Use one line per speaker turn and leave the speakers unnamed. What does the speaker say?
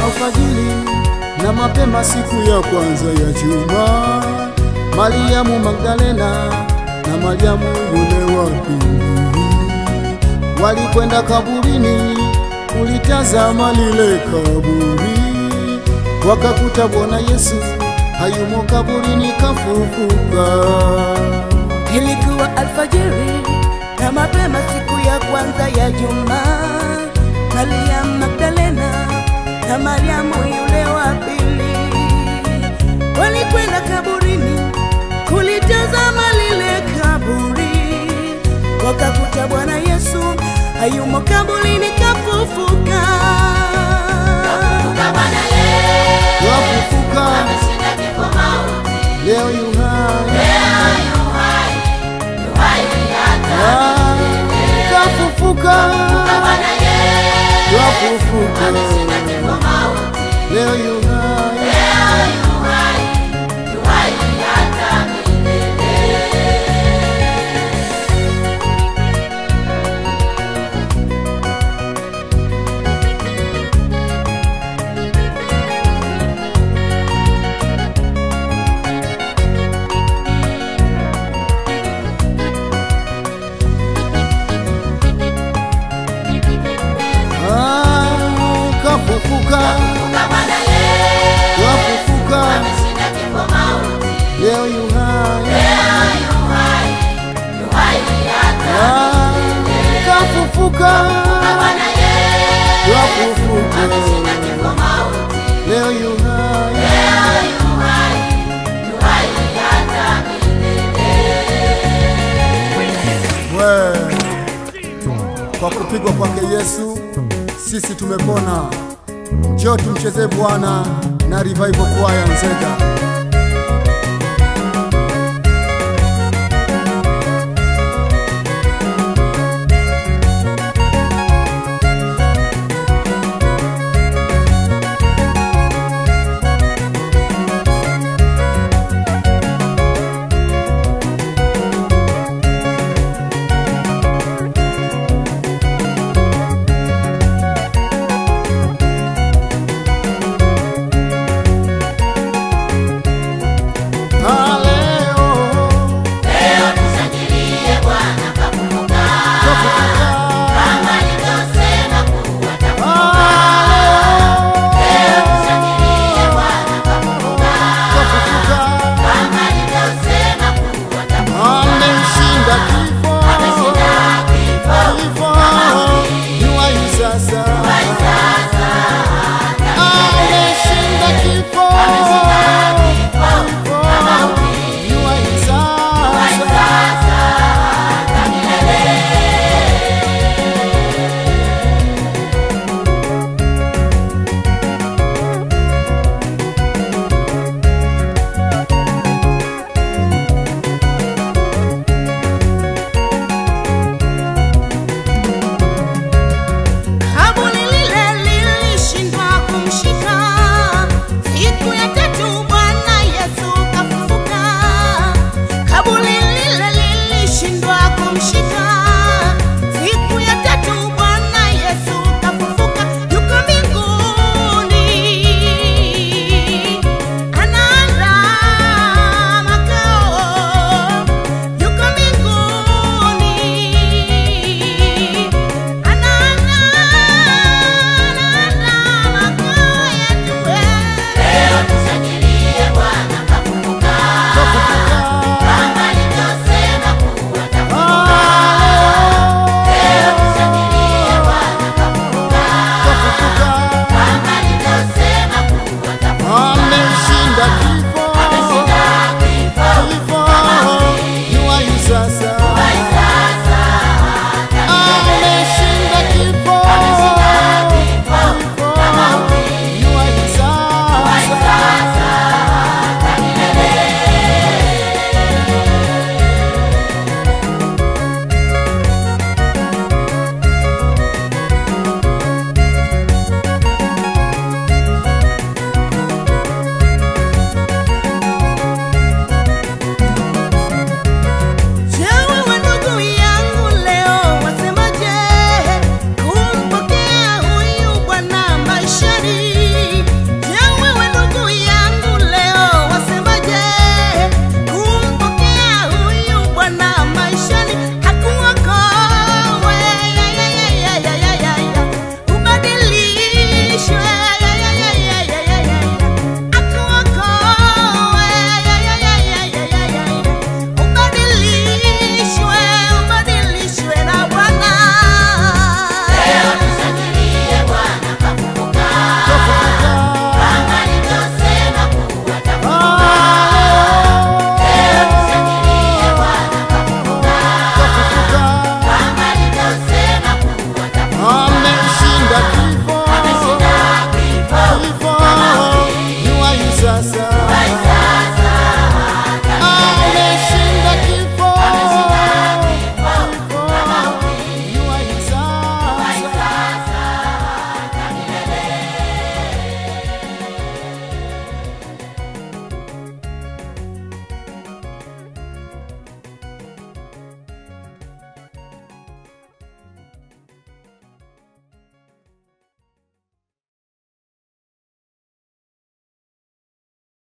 Alfajiri na mapema siku ya kwanza ya juma, Mariamu Magdalena na Mariamu yule wa pili walikwenda kaburini kulitazama lile kaburi. Wakakuta Bwana Yesu hayumo kaburini, kafufuka.
Ilikuwa alfajiri na mapema siku ya kwanza ya juma, Mariamu Magdalena na Mariamu yule wa pili walikwenda kaburini kulitazama lile kaburi. Wakakuta Bwana Yesu hayumo kaburini, kafufuka.
Kafufuka,
ameshinda kifo mauti,
leo yu hai,
yu hai hata milele.
kafufuka,
Bwana Yesu
kafufuka,
ameshinda kifo mauti,
leo yu hai,
yu hai hata milele.
kafufuka,
Bwana Yesu
kafufuka,
ameshinda kifo mauti,
leo yu hai,
yu hai hata milele.
kafufuka,
Bwana Yesu
kafufuka,
ameshinda kifo mauti,
leo yu hai.
yu hai hata milele.
Kwa kupigwa kwake Yesu sisi tumepona. Njoo tumcheze Bwana na Revival Choir Nzega.